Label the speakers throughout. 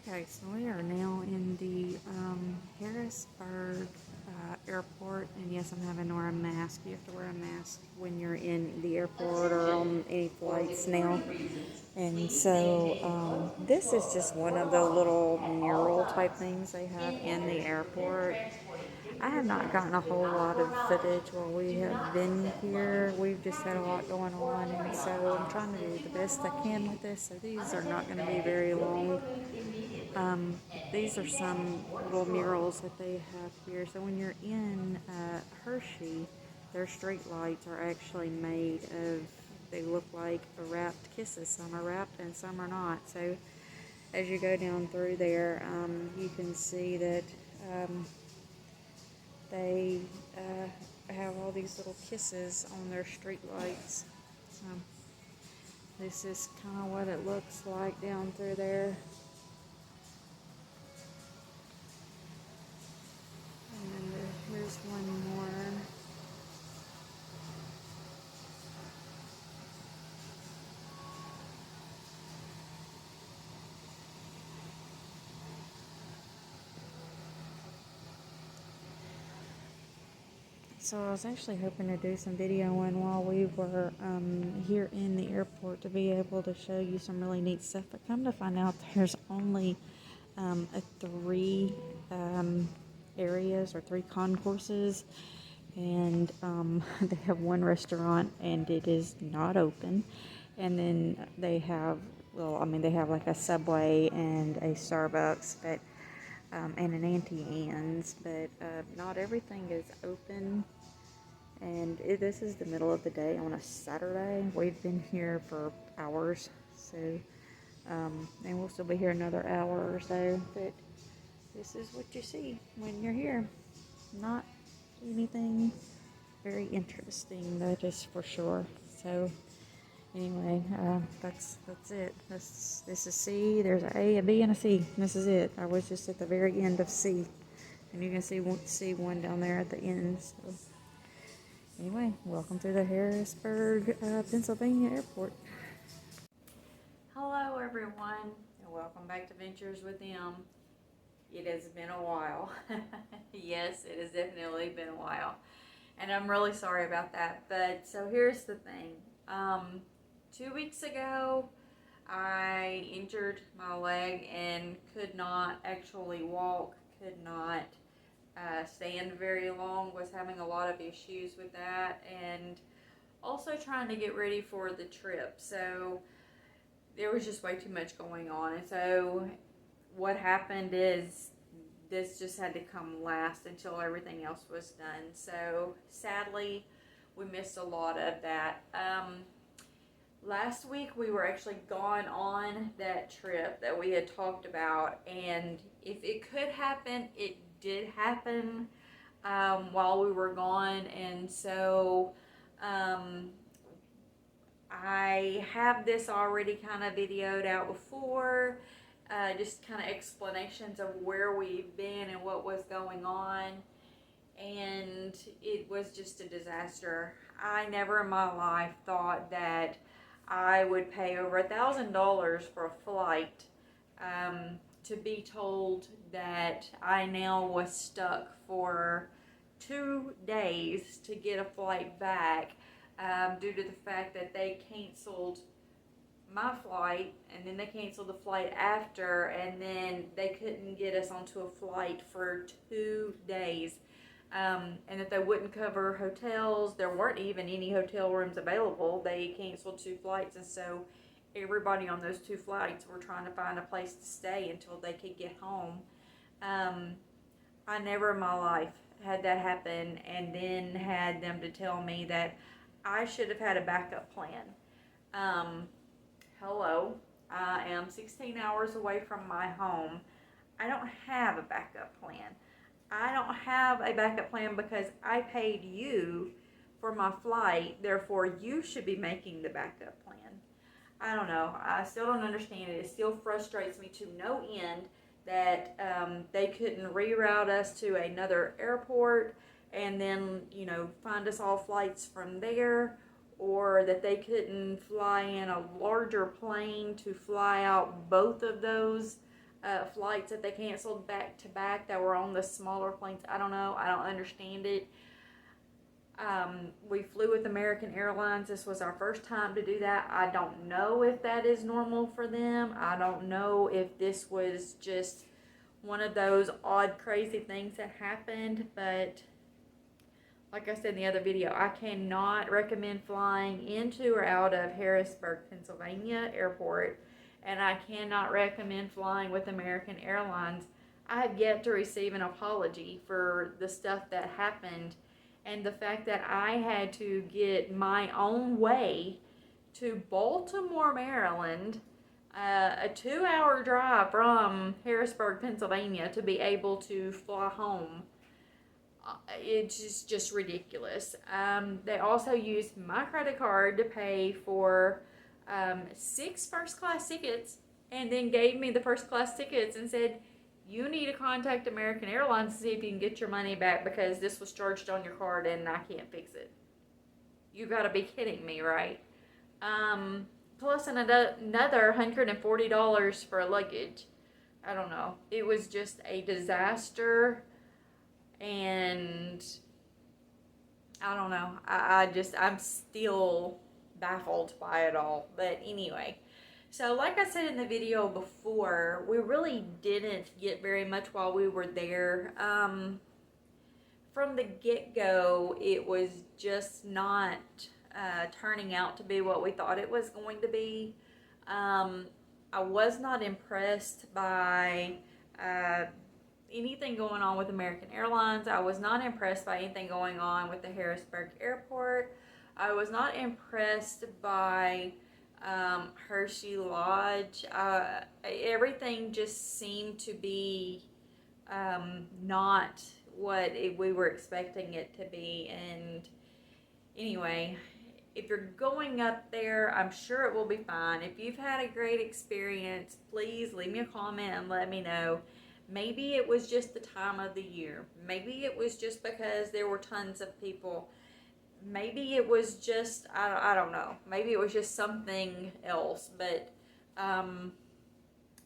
Speaker 1: Okay, so we are now in the Harrisburg airport, and yes, I'm having to wear a mask. You have to wear a mask when you're in the airport or on any flights now. And so this is just one of the little mural type things they have in the airport. I have not gotten a whole lot of footage while we have been here. We've just had a lot going on, and so I'm trying to do the best I can with this. So these are not going to be very long. These are some little murals that they have here. So when you're in Hershey, their street lights are actually made of, they look like wrapped kisses. Some are wrapped and some are not. So as you go down through there, you can see that they have all these little kisses on their street lights. So this is kind of what it looks like down through there. And here's one more. So I was actually hoping to do some videoing while we were here in the airport to be able to show you some really neat stuff. But come to find out, there's only three areas or three concourses, and they have one restaurant and it is not open. And then they have, well, I mean, they have like a Subway and a Starbucks, but and an Auntie Anne's, but not everything is open. And this is the middle of the day on a Saturday. We've been here for hours, so and we'll still be here another hour or so. But this is what you see when you're here. Not anything very interesting, that is for sure. So anyway, that's it. This is C. There's an A, a B, and a C. This is it. I was just at the very end of C, and you can see C1 down there at the end. So anyway, welcome to the Harrisburg, Pennsylvania airport. Hello, everyone, and welcome back to Ventures with Them. It has been a while. Yes, it has definitely been a while, and I'm really sorry about that. But so here's the thing. 2 weeks ago, I injured my leg and could not actually walk, could not stand very long, was having a lot of issues with that, and also trying to get ready for the trip. So there was just way too much going on. And so what happened is this just had to come last until everything else was done. So sadly, we missed a lot of that. Last week we were actually gone on that trip that we had talked about, and if it could happen, it did happen while we were gone. And so I have this already kind of videoed out before, just kind of explanations of where we've been and what was going on, and it was just a disaster. I never in my life thought that I would pay over $1,000 for a flight to be told that I now was stuck for 2 days to get a flight back due to the fact that they canceled my flight, and then they canceled the flight after, and then they couldn't get us onto a flight for 2 days. And that they wouldn't cover hotels. There weren't even any hotel rooms available. They canceled 2 flights, and so everybody on those 2 flights were trying to find a place to stay until they could get home. I never in my life had that happen, and then had them to tell me that I should have had a backup plan. Hello, I am 16 hours away from my home. I don't have a backup plan. I don't have a backup plan because I paid you for my flight, therefore you should be making the backup plan. I don't know. I still don't understand it. It still frustrates me to no end that they couldn't reroute us to another airport and then, find us all flights from there, or that they couldn't fly in a larger plane to fly out both of those flights that they canceled back to back that were on the smaller planes. I don't know. I don't understand it. We flew with American Airlines. This was our first time to do that. I don't know if that is normal for them. I don't know if this was just one of those odd, crazy things that happened. But like I said in the other video, I cannot recommend flying into or out of Harrisburg, Pennsylvania airport. And I cannot recommend flying with American Airlines. I have yet to receive an apology for the stuff that happened. And the fact that I had to get my own way to Baltimore, Maryland, a 2-hour drive from Harrisburg, Pennsylvania, to be able to fly home. It's just ridiculous. They also used my credit card to pay for 6 first-class tickets, and then gave me the first-class tickets and said, you need to contact American Airlines to see if you can get your money back because this was charged on your card and I can't fix it. You gotta be kidding me, right? Plus another $140 for luggage. I don't know. It was just a disaster, and I don't know. I'm still baffled by it all. But anyway. So like I said in the video before, we really didn't get very much while we were there. From the get-go, it was just not turning out to be what we thought it was going to be. I was not impressed by anything going on with American Airlines. I was not impressed by anything going on with the Harrisburg airport. I was not impressed by Hershey Lodge. Everything just seemed to be not what we were expecting it to be. And anyway, if you're going up there, I'm sure it will be fine. If you've had a great experience, please leave me a comment and let me know. Maybe it was just the time of the year. Maybe it was just because there were tons of people. Maybe it was just, I don't know. Maybe it was just something else. But I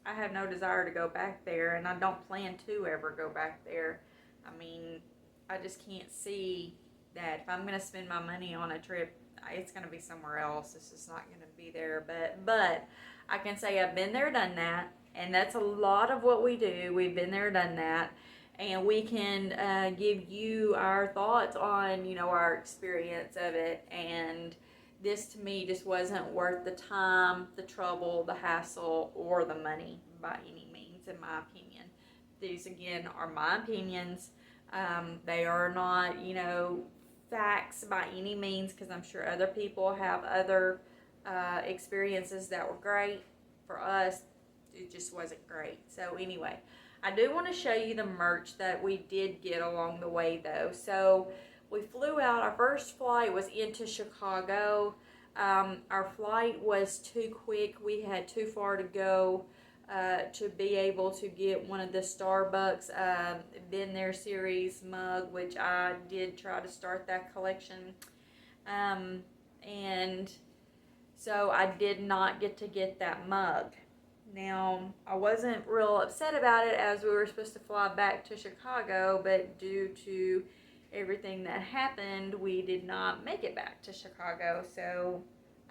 Speaker 1: have no desire to go back there, and I don't plan to ever go back there. I mean, I just can't see that if I'm going to spend my money on a trip, it's going to be somewhere else. It's just not going to be there. But I can say I've been there, done that, and that's a lot of what we do. We've been there, done that. And we can give you our thoughts on, our experience of it. And this, to me, just wasn't worth the time, the trouble, the hassle, or the money by any means, in my opinion. These, again, are my opinions. They are not, facts by any means, because I'm sure other people have other experiences that were great. For us, it just wasn't great. So anyway, I do want to show you the merch that we did get along the way, though. So we flew out. Our first flight was into Chicago. Our flight was too quick. We had too far to go to be able to get one of the Starbucks Been There series mug, which I did try to start that collection. And so I did not get to get that mug. Now, I wasn't real upset about it, as we were supposed to fly back to Chicago, but due to everything that happened, we did not make it back to Chicago. So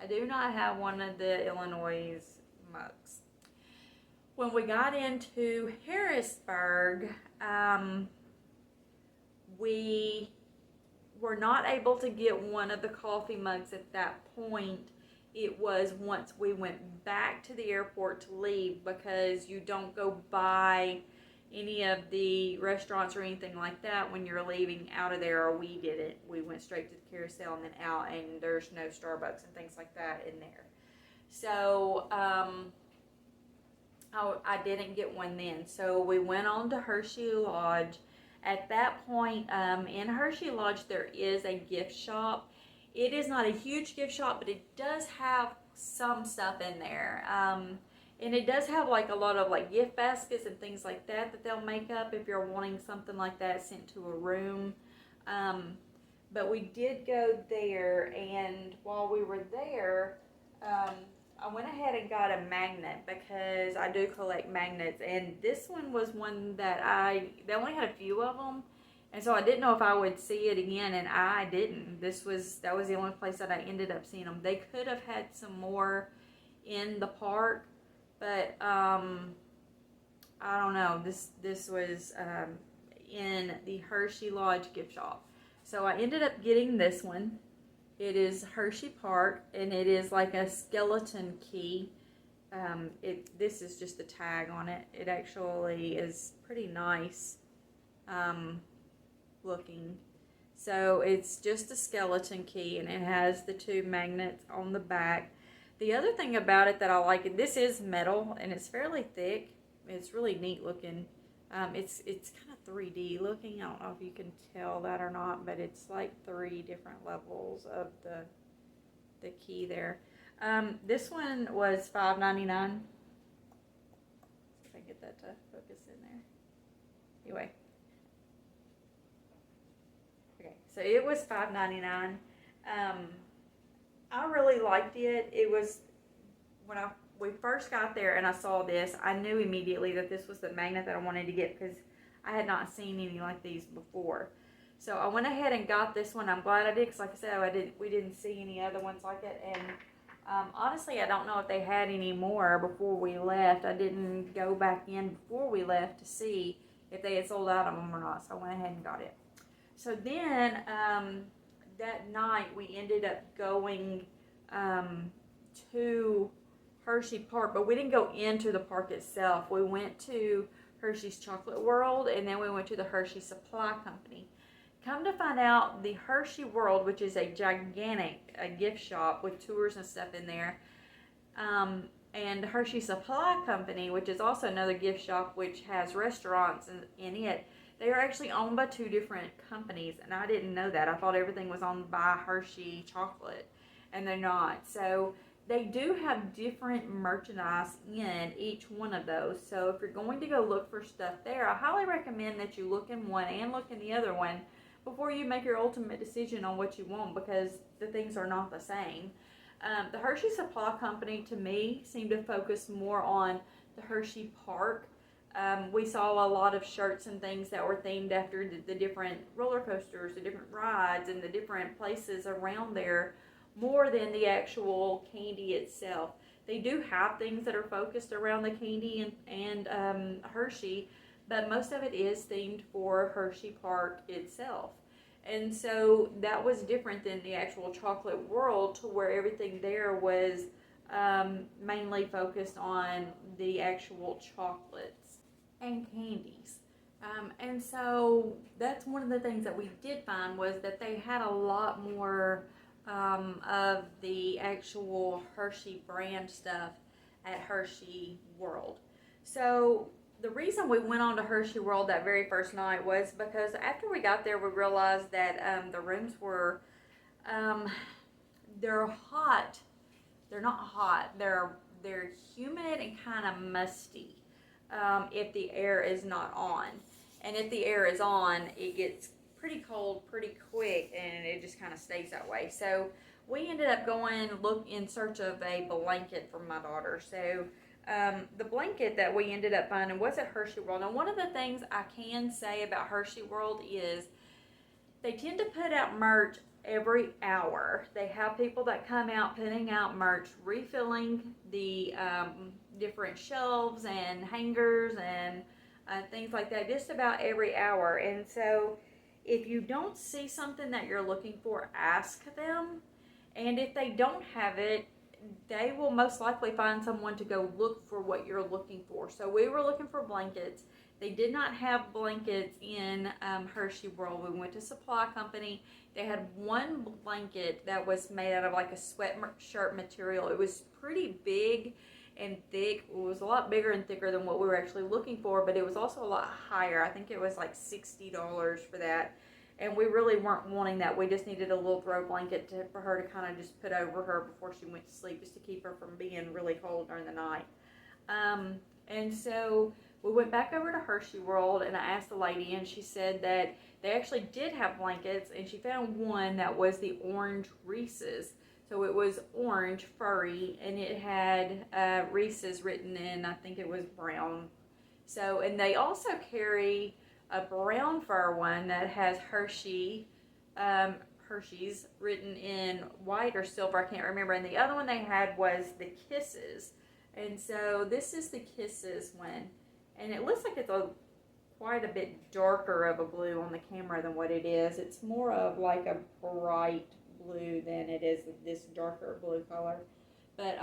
Speaker 1: I do not have one of the Illinois mugs. When we got into Harrisburg, we were not able to get one of the coffee mugs at that point. It was once we went back to the airport to leave, because you don't go by any of the restaurants or anything like that when you're leaving out of there, or we did it. We went straight to the carousel and then out, and there's no Starbucks and things like that in there. So I didn't get one then. So we went on to Hershey Lodge. At that point, in Hershey Lodge, there is a gift shop. It is not a huge gift shop, but it does have some stuff in there. And it does have like a lot of like gift baskets and things like that that they'll make up if you're wanting something like that sent to a room. But we did go there, and while we were there, I went ahead and got a magnet because I do collect magnets, and this one was one that they only had a few of them, and so I didn't know if I would see it again, and I didn't. That was the only place that I ended up seeing them. They could have had some more in the park, but I don't know. This was in the Hershey Lodge gift shop, so I ended up getting this one. It is Hershey Park, and it is like a skeleton key. This is just the tag on it. It actually is pretty nice looking. So it's just a skeleton key, and it has the two magnets on the back. The other thing about it that I like, this is metal, and it's fairly thick. It's really neat looking. It's kind of 3D looking. I don't know if you can tell that or not, but it's like 3 different levels of the key there. This one was $5.99. See if I can get that to focus in there. Anyway. Okay, so it was $5.99. I really liked it. It was, when we first got there and I saw this, I knew immediately that this was the magnet that I wanted to get because I had not seen any like these before. So I went ahead and got this one. I'm glad I did because, like I said, we didn't see any other ones like it. And honestly, I don't know if they had any more before we left. I didn't go back in before we left to see if they had sold out of them or not. So I went ahead and got it. So then that night we ended up going to Hershey Park, but we didn't go into the park itself. We went to Hershey's Chocolate World, and then we went to the Hershey Supply Company. Come to find out, the Hershey World, which is a gigantic gift shop with tours and stuff in there, and Hershey Supply Company, which is also another gift shop which has restaurants in it, they are actually owned by 2 different companies, and I didn't know that. I thought everything was owned by Hershey Chocolate, and they're not. So they do have different merchandise in each one of those. So if you're going to go look for stuff there, I highly recommend that you look in one and look in the other one before you make your ultimate decision on what you want, because the things are not the same. The Hershey Supply Company, to me, seemed to focus more on the Hershey Park. We saw a lot of shirts and things that were themed after the different roller coasters, the different rides, and the different places around there, more than the actual candy itself. They do have things that are focused around the candy and Hershey, but most of it is themed for Hershey Park itself. And so that was different than the actual Chocolate World, to where everything there was mainly focused on the actual chocolates and candies. And so that's one of the things that we did find, was that they had a lot more of the actual Hershey brand stuff at Hershey World. So the reason we went on to Hershey World that very first night was because after we got there, we realized that the rooms were, they're hot. They're not hot. They're humid and kind of musty if the air is not on. And if the air is on, it gets pretty cold pretty quick, and it just kind of stays that way. So we ended up going look in search of a blanket for my daughter. So the blanket that we ended up finding was at Hershey World. Now, one of the things I can say about Hershey World is they tend to put out merch every hour. They have people that come out putting out merch, refilling the different shelves and hangers and things like that, just about every hour. And so if you don't see something that you're looking for, ask them. And if they don't have it, they will most likely find someone to go look for what you're looking for. So we were looking for blankets. They did not have blankets in Hershey World. We went to Supply Company. They had one blanket that was made out of like a sweatshirt material. It was pretty big and thick. It was a lot bigger and thicker than what we were actually looking for, but it was also a lot higher. I think it was like $60 for that. And we really weren't wanting that. We just needed a little throw blanket for her to kind of just put over her before she went to sleep, just to keep her from being really cold during the night. And so we went back over to Hershey World, and I asked the lady, and she said that they actually did have blankets, and she found one that was the orange Reese's. So it was orange, furry, and it had Reese's written in, I think it was brown. So, and they also carry a brown fur one that has um, Hershey's written in white or silver, I can't remember. And the other one they had was the Kisses. And so this is the Kisses one. And it looks like it's quite a bit darker of a blue on the camera than what it is. It's more of like a bright blue than it is this darker blue color. But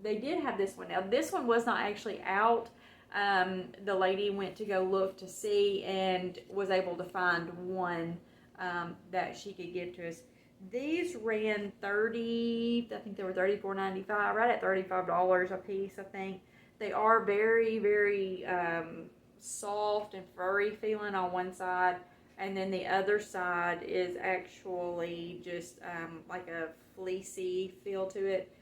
Speaker 1: they did have this one. Now this one was not actually out. The lady went to go look to see and was able to find one that she could give to us. These ran 30, I think they were $34.95, right at $35 a piece, I think. They are very, very soft and furry feeling on one side, and then the other side is actually just like a fleecy feel to it.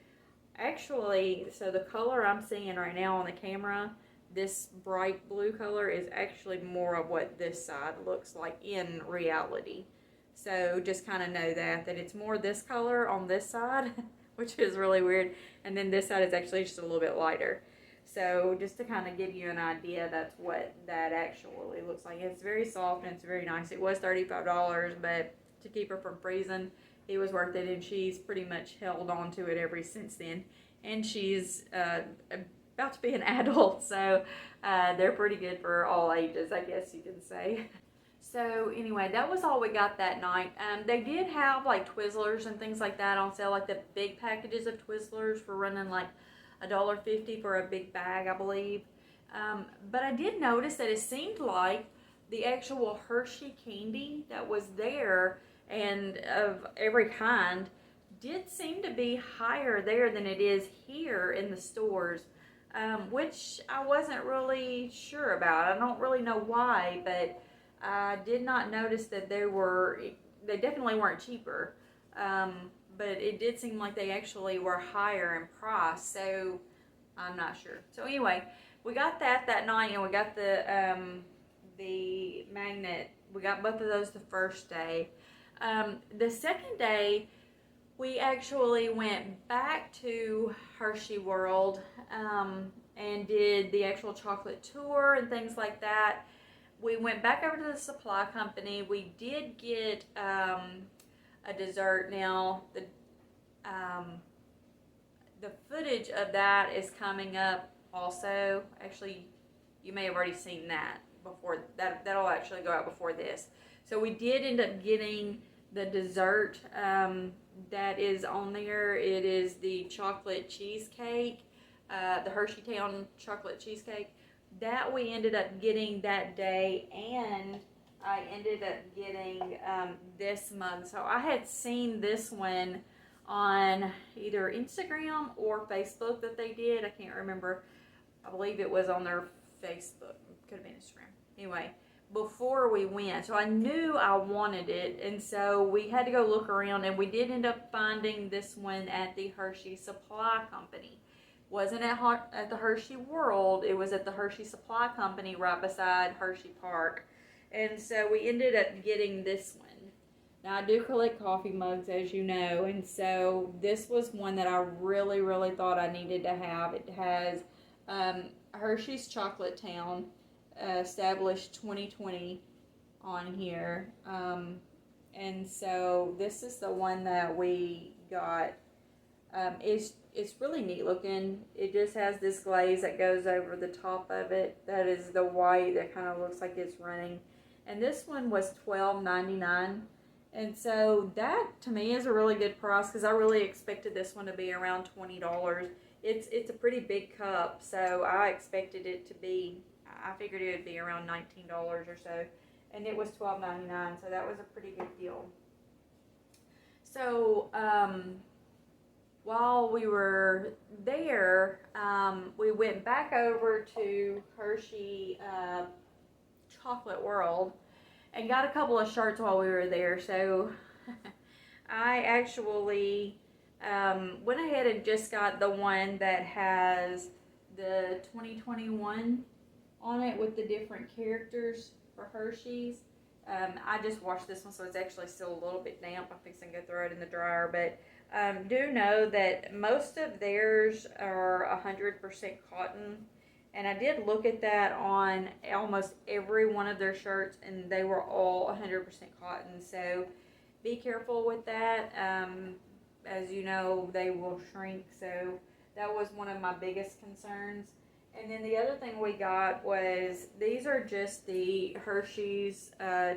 Speaker 1: Actually, so the color I'm seeing right now on the camera, this bright blue color, is actually more of what this side looks like in reality. So just kind of know that it's more this color on this side, which is really weird, and then this side is actually just a little bit lighter. So just to kind of give you an idea, that's what that actually looks like. It's very soft and it's very nice. It was $35, but to keep her from freezing, it was worth it, and she's pretty much held on to it ever since then. And she's about to be an adult, so they're pretty good for all ages, I guess you can say. So anyway, that was all we got that night. They did have like Twizzlers and things like that on sale, like the big packages of Twizzlers for running like $1.50 for a big bag, I believe. But I did notice that it seemed like the actual Hershey candy that was there, and of every kind, did seem to be higher there than it is here in the stores, which I wasn't really sure about. I don't really know why, but I did not notice that they definitely weren't cheaper. But it did seem like they actually were higher in price, so I'm not sure. So anyway, we got that night, and we got the magnet. We got both of those the first day. The second day, we actually went back to Hershey World and did the actual chocolate tour and things like that. We went back over to the supply company. We did get a dessert. Now the footage of that is coming up also. Actually, you may have already seen that before. That'll actually go out before this. So we did end up getting the dessert that is on there. It is the chocolate cheesecake, the Hershey Town chocolate cheesecake. That we ended up getting that day, and I ended up getting this mug. So I had seen this one on either Instagram or Facebook that they did. I can't remember. I believe it was on their Facebook. Could have been Instagram. Anyway, before we went, so I knew I wanted it, and so we had to go look around, and we did end up finding this one at the Hershey Supply Company. Wasn't at the Hershey World, it was at the Hershey Supply Company right beside Hershey Park. And so we ended up getting this one. Now I do collect coffee mugs, as you know, and so this was one that I really, really thought I needed to have. It has Hershey's ChocolateTown, established 2020 on here. And so this is the one that we got. It's really neat looking. It just has this glaze that goes over the top of it. That is the white that kind of looks like it's running. And this one was $12.99. And so that to me is a really good price, because I really expected this one to be around $20. It's a pretty big cup, so I expected it to be, I figured it would be around $19 or so. And it was $12.99, so that was a pretty good deal. So, while we were there, we went back over to Hershey Chocolate World and got a couple of shirts while we were there. So I actually went ahead and just got the one that has the 2021 on it with the different characters for Hershey's. I just washed this one, so it's actually still a little bit damp. I'm fixing to go throw it in the dryer, but Do know that most of theirs are 100% cotton. And I did look at that on almost every one of their shirts, and they were all 100% cotton. So be careful with that. As you know, they will shrink. So that was one of my biggest concerns. And then the other thing we got was these are just the Hershey's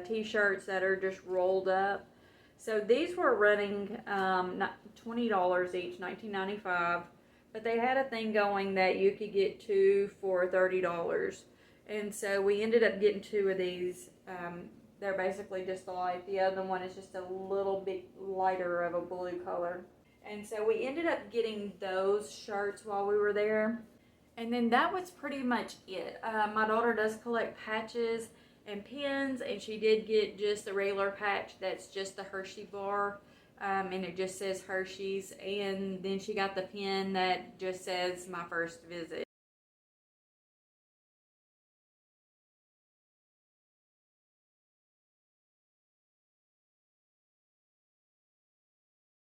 Speaker 1: t-shirts that are just rolled up. So these were running $20 each, $19.95. But they had a thing going that you could get two for $30. And so we ended up getting two of these. They're basically just alike. The other one is just a little bit lighter of a blue color. And so we ended up getting those shirts while we were there. And then that was pretty much it. My daughter does collect patches and pins, and she did get just the regular patch that's just the Hershey bar, and it just says Hershey's. And then she got the pin that just says my first visit.